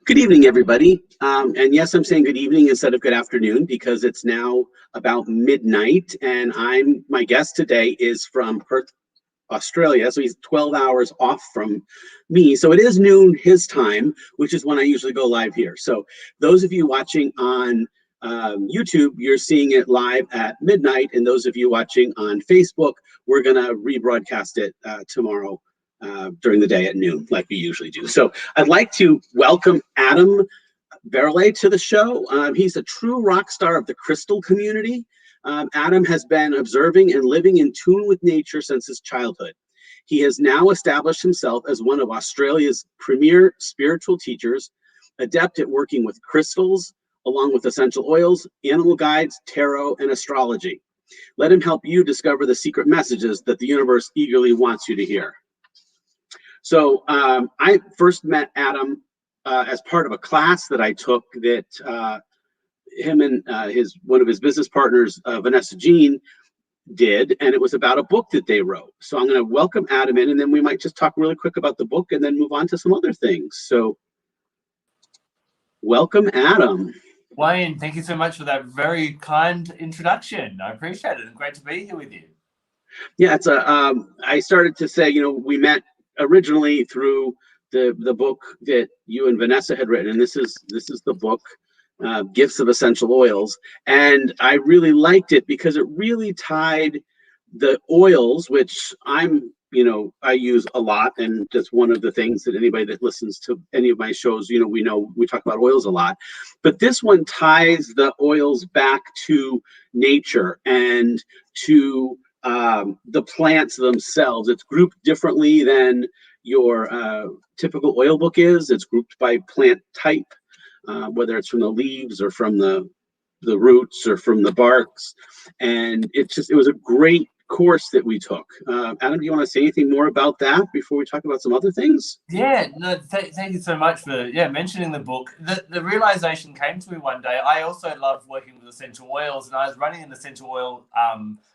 Good evening, everybody. And yes, I'm saying good evening instead of good afternoon because it's now about midnight, and my guest today is from Perth, Australia, so he's 12 hours off from me. So it is noon his time, which is when I usually go live here. So those of you watching on YouTube, you're seeing it live at midnight, and those of you watching on Facebook, we're gonna rebroadcast it tomorrow during the day at noon, like we usually do. So I'd like to welcome Adam Barralet to the show. He's a true rock star of the crystal community. Adam has been observing and living in tune with nature since his childhood. He has now established himself as one of Australia's premier spiritual teachers, adept at working with crystals, along with essential oils, animal guides, tarot, and astrology. Let him help you discover the secret messages that the universe eagerly wants you to hear. So I first met Adam as part of a class that I took that him and one of his business partners, Vanessa Jean, did, and it was about a book that they wrote. So I'm going to welcome Adam in, and then we might just talk really quick about the book and then move on to some other things. So welcome, Adam. Wayne, thank you so much for that very kind introduction. I appreciate it, and great to be here with you. Yeah, it's I started to say, we met originally through the book that you and Vanessa had written, and this is the book, Gifts of Essential Oils, and I really liked it because it really tied the oils, which I use a lot, and that's one of the things that anybody that listens to any of my shows, we talk about oils a lot, but this one ties the oils back to nature and to the plants themselves. It's grouped differently than your typical oil book is. It's grouped by plant type, whether it's from the leaves or from the roots or from the barks. And it was a great course that we took. Adam, do you want to say anything more about that before we talk about some other things? Yeah, no, thank you so much for mentioning the book. The realization came to me one day. I also love working with essential oils, and I was running an essential oil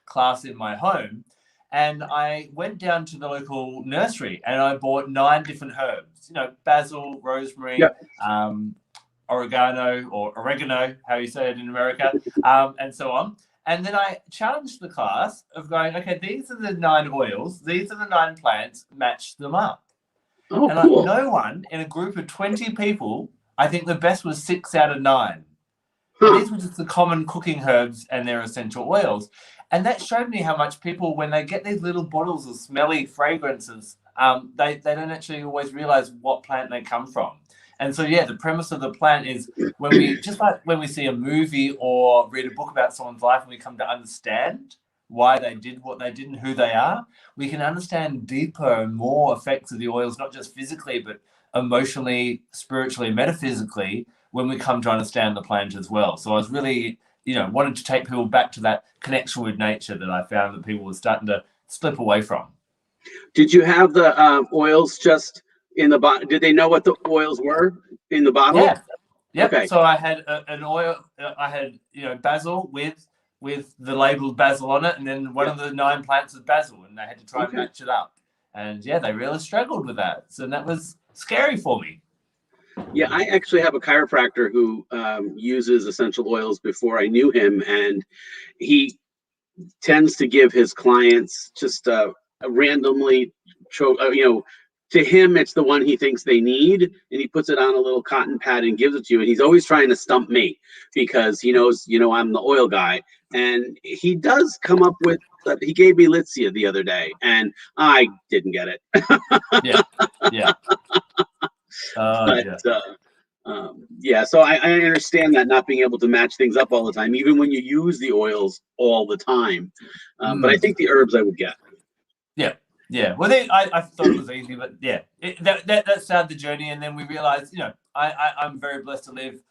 class in my home, and I went down to the local nursery and I bought 9 different herbs, basil, rosemary, oregano, or oregano, how you say it in America, and so on. And then I challenged the class of going, okay, these are the 9 oils, these are the 9 plants, match them up. Oh, and cool. No one in a group of 20 people, I think the best was 6 out of 9. Huh. And these were just the common cooking herbs and their essential oils. And that showed me how much people, when they get these little bottles of smelly fragrances, they don't actually always realize what plant they come from. And so, the premise of the plant is when we see a movie or read a book about someone's life and we come to understand why they did what they did and who they are, we can understand deeper and more effects of the oils, not just physically, but emotionally, spiritually, metaphysically, when we come to understand the plant as well. So I was really, wanted to take people back to that connection with nature that I found that people were starting to slip away from. Did you have the oils just in the bottle? Did they know what the oils were in the bottle? Yeah. Yep. Okay. So I had an oil. I had basil with the label basil on it, and then one of the 9 plants was basil, and they had to try and match it up. And they really struggled with that. So that was scary for me. Yeah, I actually have a chiropractor who uses essential oils before I knew him, and he tends to give his clients just randomly, to him, it's the one he thinks they need, and he puts it on a little cotton pad and gives it to you. And he's always trying to stump me because he knows, I'm the oil guy. And he does come up with, he gave me Litsea the other day, and I didn't get it. Yeah. So I understand that, not being able to match things up all the time, even when you use the oils all the time. But I think the herbs I would get. Yeah. Well, I thought it was easy, but that started the journey, and then we realized, I'm very blessed to live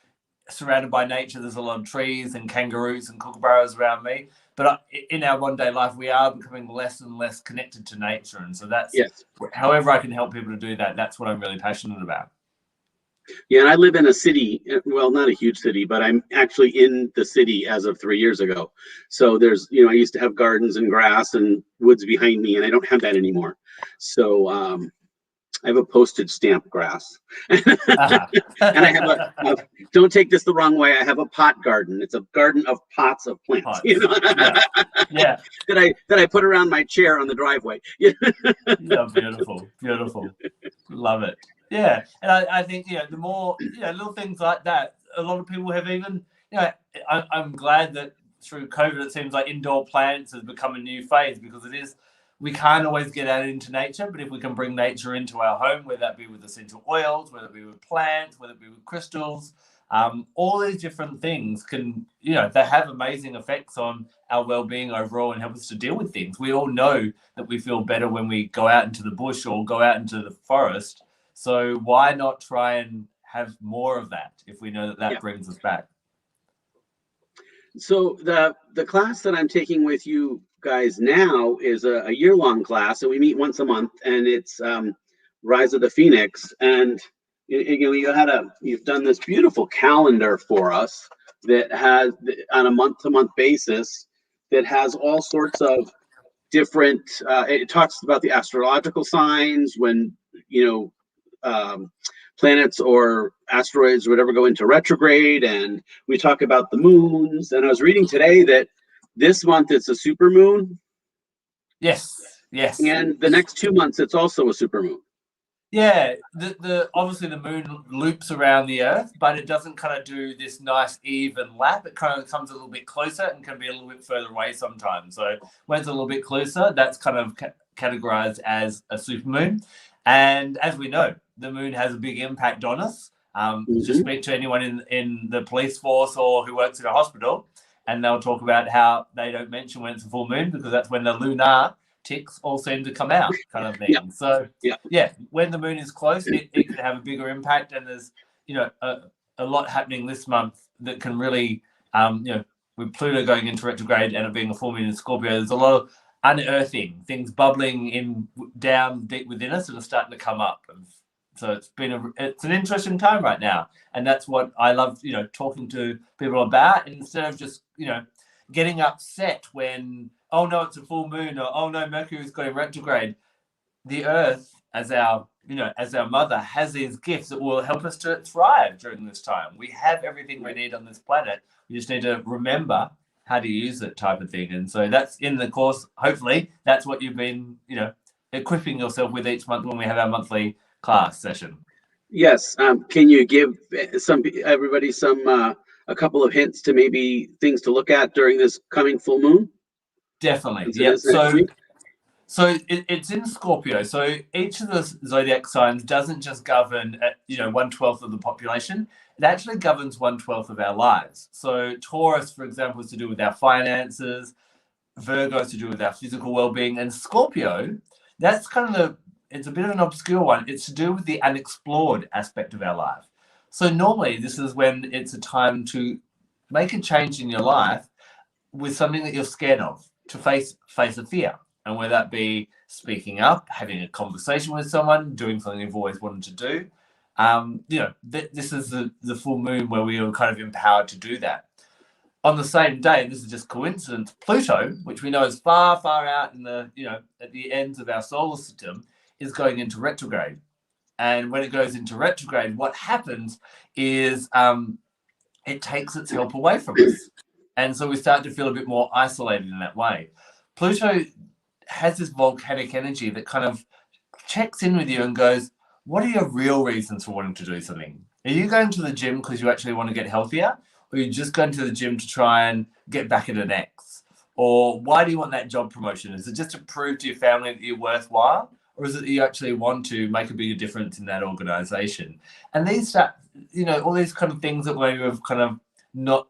surrounded by nature. There's a lot of trees and kangaroos and kookaburras around me, but in our one-day life, we are becoming less and less connected to nature, and so that's however I can help people to do that. That's what I'm really passionate about. Yeah, and I live in a city, well, not a huge city, but I'm actually in the city as of 3 years ago. So there's, I used to have gardens and grass and woods behind me, and I don't have that anymore. So postage stamp grass. Uh-huh. And I have don't take this the wrong way, I have a pot garden. It's a garden of pots of plants, Pots. Yeah. Yeah. that I put around my chair on the driveway. Yeah, beautiful, beautiful. Love it. Yeah, and I think the more little things like that. A lot of people have even I'm glad that through COVID it seems like indoor plants has become a new phase because it is. We can't always get out into nature, but if we can bring nature into our home, whether that be with essential oils, whether it be with plants, whether it be with crystals, all these different things can they have amazing effects on our well-being overall and help us to deal with things. We all know that we feel better when we go out into the bush or go out into the forest. So why not try and have more of that if we know that Yeah. brings us back? So the class that I'm taking with you guys now is a year-long class, and we meet once a month, and it's Rise of the Phoenix. And you've done this beautiful calendar for us that has on a month-to-month basis that has all sorts of different. It talks about the astrological signs when planets or asteroids or whatever go into retrograde, and we talk about the moons. And I was reading today that this month it's a super moon. Yes. And the next 2 months it's also a super moon. Yeah, the obviously the moon loops around the Earth, but it doesn't kind of do this nice even lap. It kind of comes a little bit closer and can be a little bit further away sometimes. So when it's a little bit closer, that's kind of categorized as a supermoon. And as we know, the moon has a big impact on us. Just speak to anyone in the police force or who works in a hospital, and they'll talk about how they don't mention when it's a full moon because that's when the lunar ticks all seem to come out, kind of thing. Yeah. So when the moon is close, it can have a bigger impact, and there's a lot happening this month that can really with Pluto going into retrograde and it being a full moon in Scorpio, there's a lot of unearthing things bubbling in down deep within us and are starting to come up. And so it's an interesting time right now, and that's what I love talking to people about, instead of just getting upset when, oh no, it's a full moon, or oh no, Mercury's going retrograde. The Earth, as our mother, has these gifts that will help us to thrive during this time. We have everything we need on this planet. We just need to remember how to use it, type of thing. And so that's in the course. Hopefully, that's what you've been, equipping yourself with each month when we have our monthly class session. Yes. Can you give everybody a couple of hints to maybe things to look at during this coming full moon? Definitely. Yeah. So it's in Scorpio. So each of the zodiac signs doesn't just govern 1/12 of the population. It actually governs 1/12 of our lives. So Taurus, for example, is to do with our finances. Virgo is to do with our physical well-being, and Scorpio, that's kind of it's a bit of an obscure one. It's to do with the unexplored aspect of our life. So normally this is when it's a time to make a change in your life with something that you're scared of, to face a fear. And whether that be speaking up, having a conversation with someone, doing something you've always wanted to do. This is the full moon where we are kind of empowered to do that. On the same day, and this is just coincidence, Pluto, which we know is far, far out in the, at the ends of our solar system, is going into retrograde. And when it goes into retrograde, what happens is it takes its help away from us. And so we start to feel a bit more isolated in that way. Pluto has this volcanic energy that kind of checks in with you and goes, what are your real reasons for wanting to do something? Are you going to the gym because you actually want to get healthier? Or are you just going to the gym to try and get back at an ex? Or why do you want that job promotion? Is it just to prove to your family that you're worthwhile? Or is it that you actually want to make a bigger difference in that organization? And these start, all these kind of things that we've kind of not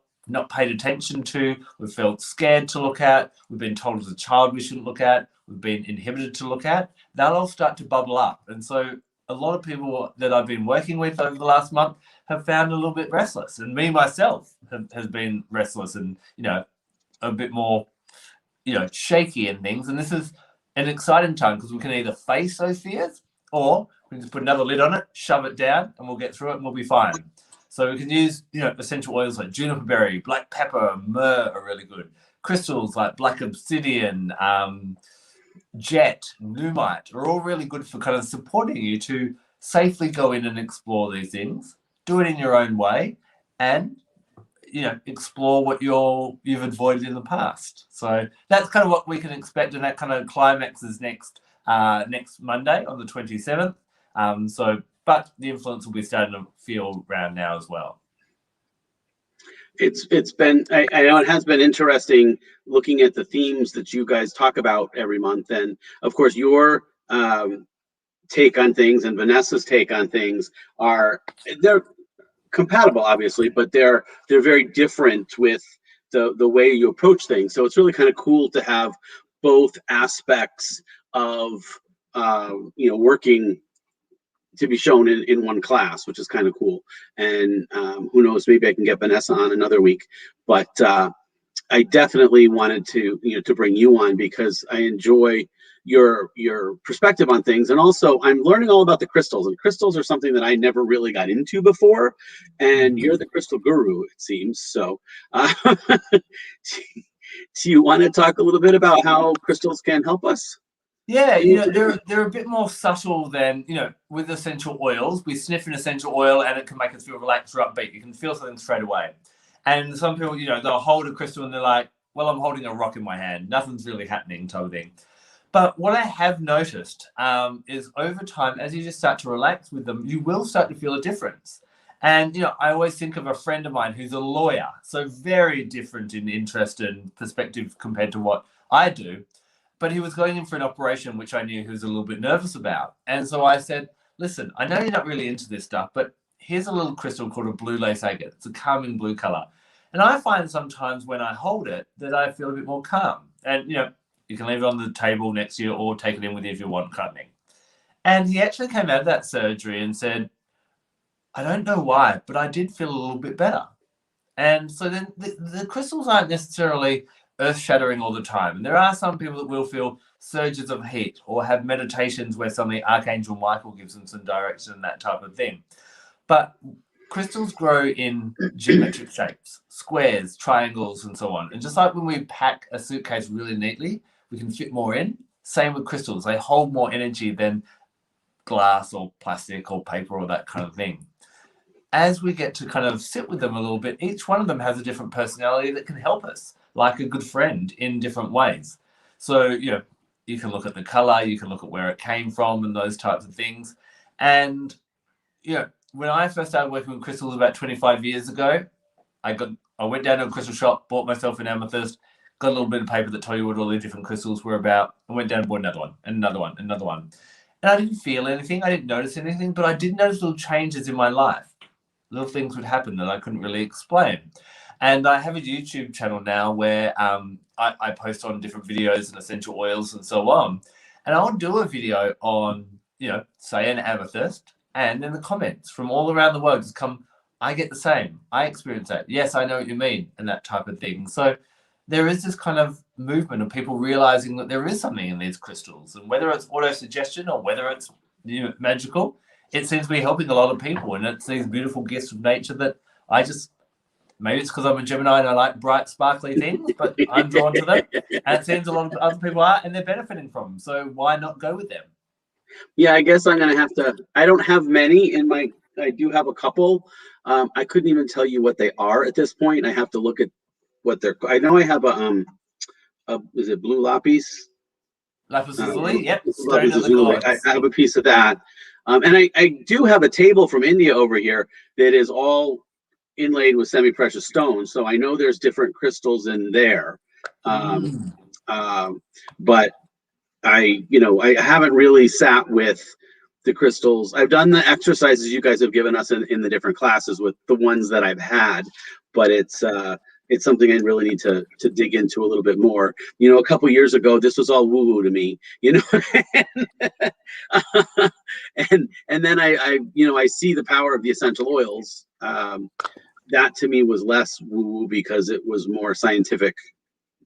paid attention to, we've felt scared to look at, we've been told as a child we shouldn't look at, we've been inhibited to look at, they'll all start to bubble up. And so a lot of people that I've been working with over the last month have found a little bit restless. And me, myself, has been restless and, a bit more, shaky and things. And this is an exciting time because we can either face those fears or we can just put another lid on it, shove it down, and we'll get through it and we'll be fine. So we can use, essential oils like juniper berry, black pepper, myrrh are really good. Crystals like black obsidian, jet, pneumite are all really good for kind of supporting you to safely go in and explore these things, do it in your own way, and explore what you've avoided in the past. So that's kind of what we can expect, and that kind of climaxes next Monday on the 27th. But the influence will be starting to feel around now as well. It's been, I know it has been interesting looking at the themes that you guys talk about every month, and of course your take on things and Vanessa's take on things they're compatible, obviously, but they're very different with the way you approach things. So it's really kind of cool to have both aspects of working to be shown in one class, which is kind of cool. And who knows, maybe I can get Vanessa on another week. But I definitely wanted to bring you on because I enjoy your perspective on things, and also I'm learning all about the crystals, and crystals are something that I never really got into before, and you're the crystal guru, it seems. So do you want to talk a little bit about how crystals can help us? Yeah, they're a bit more subtle than, with essential oils. We sniff an essential oil and it can make us feel relaxed or upbeat. You can feel something straight away. And some people, they'll hold a crystal and they're like, well, I'm holding a rock in my hand. Nothing's really happening, type of thing. But what I have noticed is over time, as you just start to relax with them, you will start to feel a difference. And, I always think of a friend of mine who's a lawyer, so very different in interest and perspective compared to what I do. But he was going in for an operation, which I knew he was a little bit nervous about. And so I said, listen, I know you're not really into this stuff, but here's a little crystal called a blue lace agate. It's a calming blue color. And I find sometimes when I hold it that I feel a bit more calm. And, you can leave it on the table next to you or take it in with you if you want, kind of thing. And he actually came out of that surgery and said, I don't know why, but I did feel a little bit better. And so then the crystals aren't necessarily earth-shattering all the time. And there are some people that will feel surges of heat or have meditations where suddenly Archangel Michael gives them some direction and that type of thing. But crystals grow in geometric shapes, squares, triangles, and so on. And just like when we pack a suitcase really neatly, we can fit more in. Same with crystals. They hold more energy than glass or plastic or paper or that kind of thing. As we get to kind of sit with them a little bit, each one of them has a different personality that can help us, like a good friend, in different ways. So, you can look at the color, you can look at where it came from and those types of things. And, when I first started working with crystals about 25 years ago, I went down to a crystal shop, bought myself an amethyst, got a little bit of paper that told you what all the different crystals were about, and went down and bought another one, and another one, and another one. And I didn't feel anything, I didn't notice anything, but I did notice little changes in my life. Little things would happen that I couldn't really explain. And I have a YouTube channel now where I post on different videos and essential oils and so on. And I'll do a video on, say an amethyst, and in the comments from all around the world just come, I get the same. I experience that. Yes, I know what you mean, and that type of thing. So there is this kind of movement of people realizing that there is something in these crystals, and whether it's auto-suggestion or whether it's magical, it seems to be helping a lot of people. And it's these beautiful gifts of nature that maybe it's because I'm a Gemini and I like bright, sparkly things, but I'm drawn to them. And it seems a lot of other people are, and they're benefiting from them. So why not go with them? Yeah, I guess I'm going to have to, I don't have many I do have a couple. I couldn't even tell you what they are at this point. I have to look at what I know I have is it blue lapis? Lapis lazuli, yep. Lapis lazuli. I have a piece of that. And I do have a table from India over here that is all inlaid with semi-precious stones. So I know there's different crystals in there. But I haven't really sat with the crystals. I've done the exercises you guys have given us in the different classes with the ones that I've had, but it's something I really need to dig into a little bit more. A couple years ago, this was all woo-woo to me, and then I see the power of the essential oils. That to me was less woo-woo because it was more scientific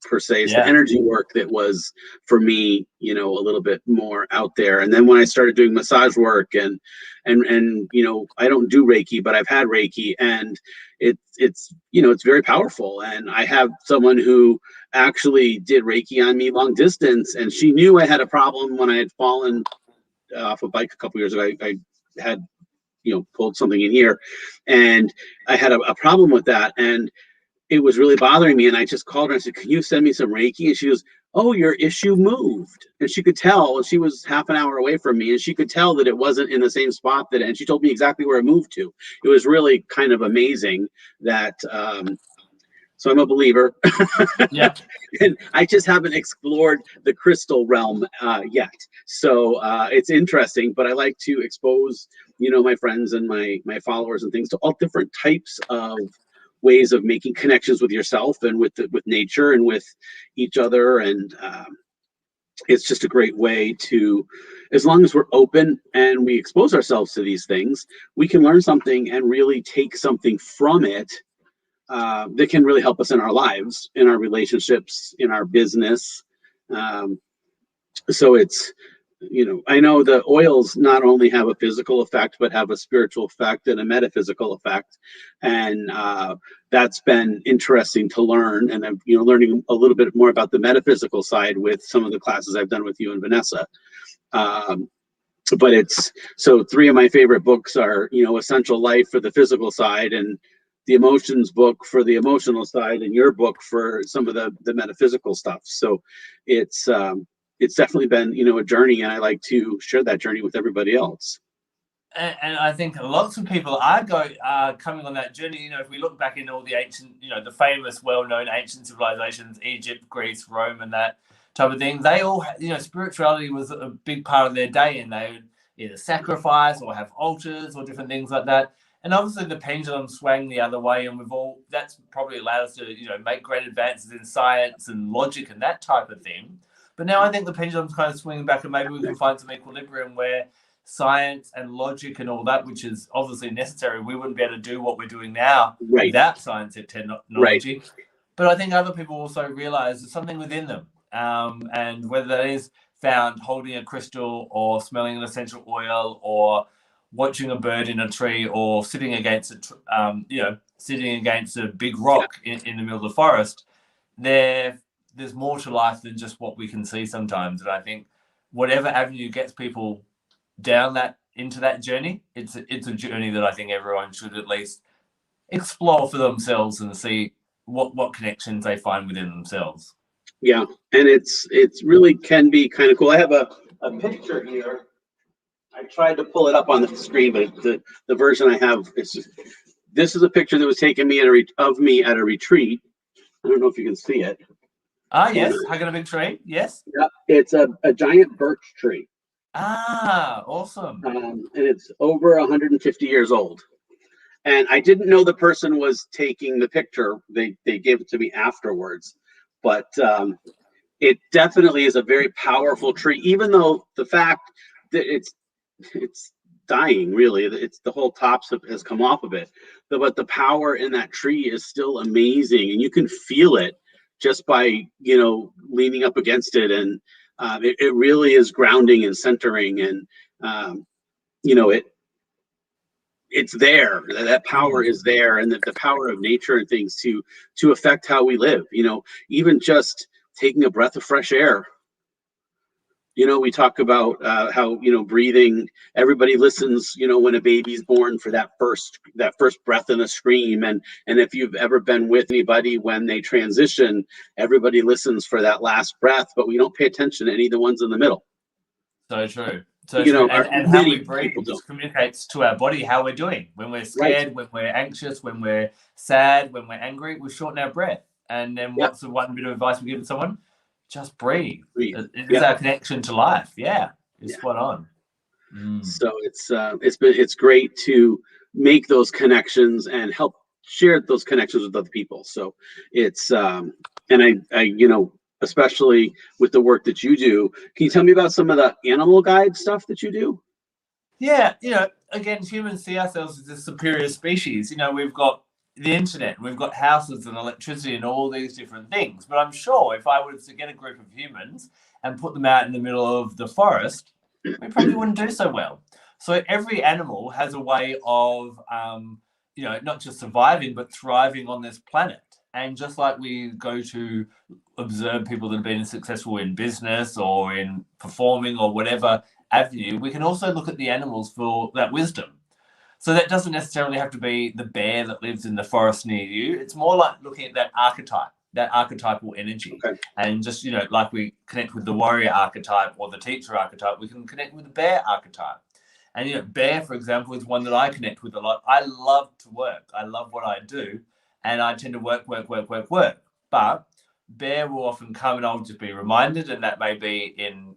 per se. It's the Yeah. energy work that was for me, a little bit more out there. And then when I started doing massage work and I don't do Reiki, but I've had Reiki, and it's very powerful. And I have someone who actually did Reiki on me long distance, and she knew I had a problem when I had fallen off a bike a couple years ago. I had pulled something in here, and I had a problem with that, and it was really bothering me. And I just called her and I said, "Can you send me some Reiki?" And she goes, "Oh, your issue moved." And she could tell, and she was half an hour away from me, and she could tell that it wasn't in the same spot and she told me exactly where it moved to. It was really kind of amazing that, so I'm a believer. Yeah. And I just haven't explored the crystal realm yet. So it's interesting, but I like to expose, my friends and my followers and things to all different types of ways of making connections with yourself and with nature and with each other. And it's just a great way to, as long as we're open and we expose ourselves to these things, we can learn something and really take something from it that can really help us in our lives, in our relationships, in our business. So it's, I know the oils not only have a physical effect, but have a spiritual effect and a metaphysical effect. And that's been interesting to learn. And I'm, learning a little bit more about the metaphysical side with some of the classes I've done with you and Vanessa. But so 3 of my favorite books are, Essential Life for the physical side, and the Emotions book for the emotional side, and your book for some of the metaphysical stuff. So it's definitely been, a journey, and I like to share that journey with everybody else. And I think lots of people are coming on that journey. If we look back in all the ancient, the famous, well-known ancient civilizations, Egypt, Greece, Rome, and that type of thing, they all, spirituality was a big part of their day, and they would either sacrifice or have altars or different things like that. And obviously the pendulum swang the other way, and that's probably allowed us to, make great advances in science and logic and that type of thing. But now I think the pendulum's kind of swinging back, and maybe we can find some equilibrium where science and logic and all that, which is obviously necessary. We wouldn't be able to do what we're doing now without science and technology. Right. But I think other people also realize there's something within them. And whether that is found holding a crystal or smelling an essential oil or watching a bird in a tree or sitting against a big rock in the middle of the forest, there's more to life than just what we can see sometimes. And I think whatever avenue gets people down into that journey, it's a journey that I think everyone should at least explore for themselves and see what connections they find within themselves. Yeah, and it's really can be kind of cool. I have a picture here. I tried to pull it up on the screen, but the version I have this is a picture that was taken of me at a retreat. I don't know if you can see it. Yes, hugging a big tree. Yes. Yeah, it's a giant birch tree. Awesome. And it's over 150 years old. And I didn't know the person was taking the picture. They gave it to me afterwards. But it definitely is a very powerful tree, even though the fact that it's dying, really. It's the whole tops has come off of it. But the power in that tree is still amazing. And you can feel it just by, leaning up against it. And it really is grounding and centering. And, it's there. That power is there. And the power of nature and things to affect how we live, even just taking a breath of fresh air. We talk about how, breathing, everybody listens, when a baby's born for that first breath and a scream. And if you've ever been with anybody when they transition, everybody listens for that last breath, but we don't pay attention to any of the ones in the middle. So true. So true. And how we breathe communicates to our body how we're doing. When we're scared, when we're anxious, when we're sad, when we're angry, we shorten our breath. And then what's the one bit of advice we give to someone? Just breathe. It is our connection to life. Yeah, it's spot on. So it's great to make those connections and help share those connections with other people. So it's and I especially with the work that you do, can you tell me about some of the animal guide stuff that you do? Yeah, again, humans see ourselves as a superior species. We've got the internet, we've got houses and electricity and all these different things. But I'm sure if I was to get a group of humans and put them out in the middle of the forest, we probably wouldn't do so well. So every animal has a way of, not just surviving, but thriving on this planet. And just like we go to observe people that have been successful in business or in performing or whatever avenue, we can also look at the animals for that wisdom. So that doesn't necessarily have to be the bear that lives in the forest near you. It's more like looking at that archetype, that archetypal energy. Okay. And just, like we connect with the warrior archetype or the teacher archetype, we can connect with the bear archetype. And, bear, for example, is one that I connect with a lot. I love to work. I love what I do. And I tend to work. But bear will often come and I'll just be reminded. And that may be in,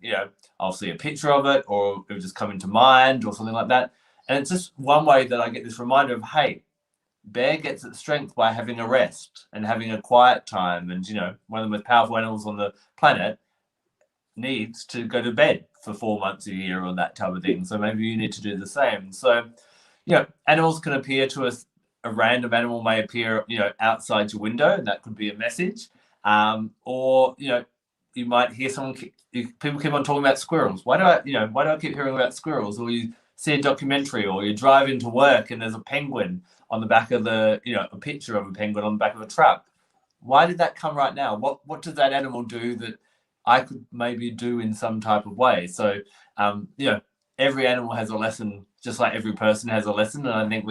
I'll see a picture of it or it'll just come into mind or something like that. And it's just one way that I get this reminder of, hey, bear gets its strength by having a rest and having a quiet time. And, one of the most powerful animals on the planet needs to go to bed for 4 months a year or that type of thing. So maybe you need to do the same. So, animals can appear to us. A random animal may appear, outside your window, and that could be a message. Or, you might hear people keep on talking about squirrels. Why do I keep hearing about squirrels? Or you see a documentary, or you drive into work and there's a penguin on the back of a picture of a penguin on the back of a truck. Why did that come right now? What does that animal do that I could maybe do in some type of way? So, every animal has a lesson, just like every person has a lesson. And I think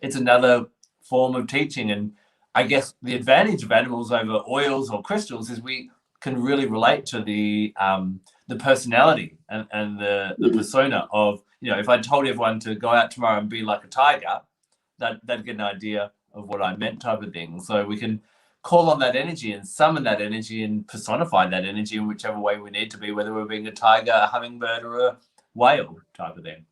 it's another form of teaching. And I guess the advantage of animals over oils or crystals is we can really relate to the personality and the persona of, if I told everyone to go out tomorrow and be like a tiger, they'd get an idea of what I meant, type of thing. So we can call on that energy and summon that energy and personify that energy in whichever way we need to be, whether we're being a tiger, a hummingbird, or a whale type of thing.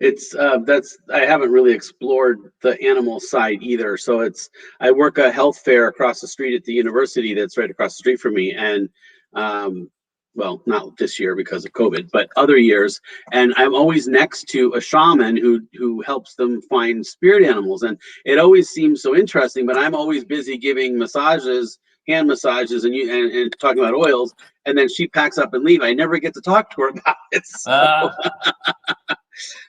It's I haven't really explored the animal side either. So I work a health fair across the street at the university that's right across the street from me, and well, not this year because of COVID, but other years. And I'm always next to a shaman who helps them find spirit animals, and it always seems so interesting. But I'm always busy giving massages, hand massages, and talking about oils, and then she packs up and leave. I never get to talk to her about it. So.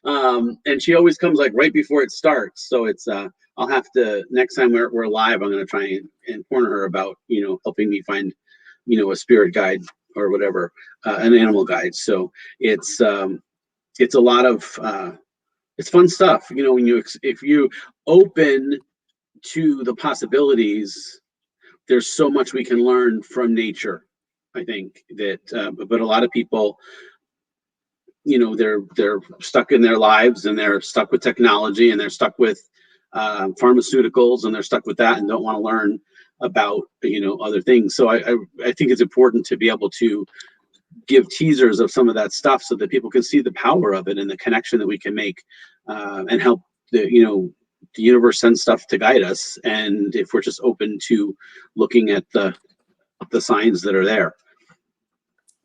And she always comes like right before it starts. So it's I'll have to, next time we're live, I'm going to try and corner her about helping me find a spirit guide or whatever, an animal guide. So it's a lot of it's fun stuff. If you open to the possibilities, there's so much we can learn from nature. I think that, but a lot of people, they're stuck in their lives, and they're stuck with technology, and they're stuck with pharmaceuticals, and they're stuck with that and don't want to learn about other things. So I think it's important to be able to give teasers of some of that stuff so that people can see the power of it and the connection that we can make, and help the universe send stuff to guide us. And if we're just open to looking at the signs that are there.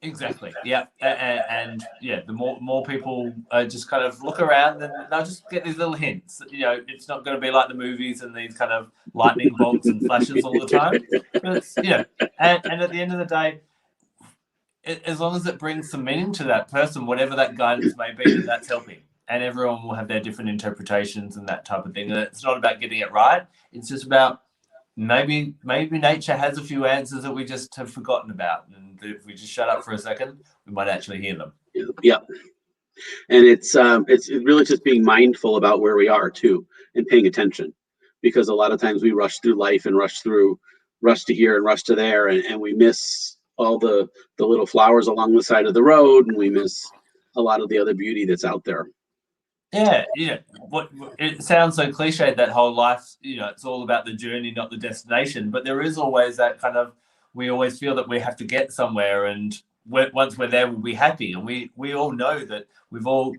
Exactly. Yeah. And yeah, the more people just kind of look around, then they'll just get these little hints. It's not going to be like the movies and these kind of lightning bolts and flashes all the time. But it's, and at the end of the day, as long as it brings some meaning to that person, whatever that guidance may be, that's helping. And everyone will have their different interpretations and that type of thing. And it's not about getting it right. It's just about maybe nature has a few answers that we just have forgotten about, and if we just shut up for a second, we might actually hear them. Yeah, and it's really just being mindful about where we are too, and paying attention, because a lot of times we rush through life and rush to here and rush to there, and we miss all the little flowers along the side of the road, and we miss a lot of the other beauty that's out there. Yeah. What it sounds so cliche, that whole life, it's all about the journey, not the destination. But there is always that kind of, we always feel that we have to get somewhere, and once we're there, we'll be happy. And we all know that we've all,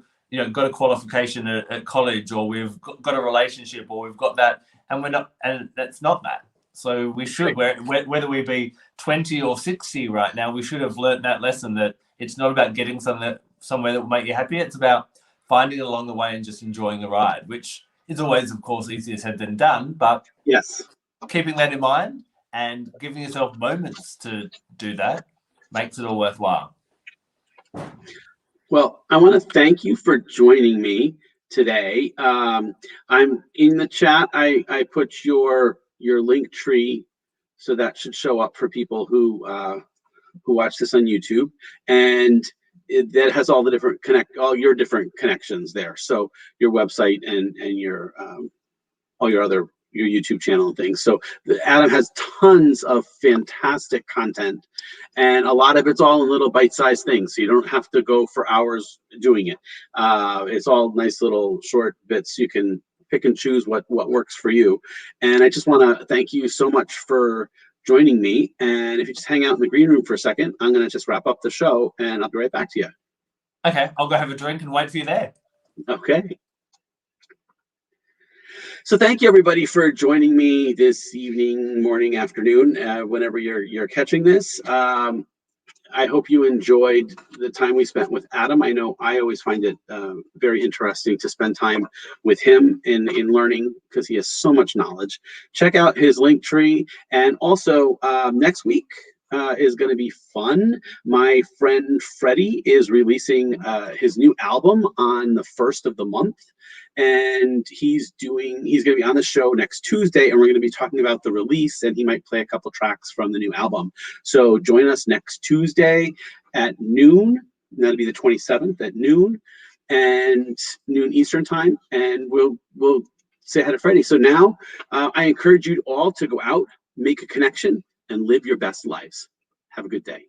got a qualification at college, or we've got a relationship, or we've got that, and we're not, and that's not that. So we should, whether we be 20 or 60 right now, we should have learned that lesson, that it's not about getting somewhere that will make you happy. It's about finding it along the way and just enjoying the ride, which is always, of course, easier said than done, but Yes. keeping that in mind and giving yourself moments to do that makes it all worthwhile. Well, I want to thank you for joining me today. I'm in the chat. I put your link tree, so that should show up for people who watch this on YouTube, and that has all the different all your different connections there. So your website and your all your YouTube channel and things. So Adam has tons of fantastic content, and a lot of it's all in little bite-sized things. So you don't have to go for hours doing it. It's all nice little short bits. You can pick and choose what works for you. And I just want to thank you so much for joining me. And if you just hang out in the green room for a second, I'm going to just wrap up the show, and I'll be right back to you. Okay, I'll go have a drink and wait for you there. Okay. So thank you, everybody, for joining me this evening, morning, afternoon, whenever you're catching this. I hope you enjoyed the time we spent with Adam. I know I always find it very interesting to spend time with him in learning, because he has so much knowledge. Check out his link tree. And also next week is going to be fun. My friend Freddie is releasing his new album on the 1st of the month. And he's going to be on the show next Tuesday, and we're going to be talking about the release, and he might play a couple tracks from the new album. So join us next Tuesday at noon. That'll be the 27th at noon, and noon Eastern time, and we'll say hi to Freddie. So now I encourage you all to go out, make a connection, and live your best lives. Have a good day.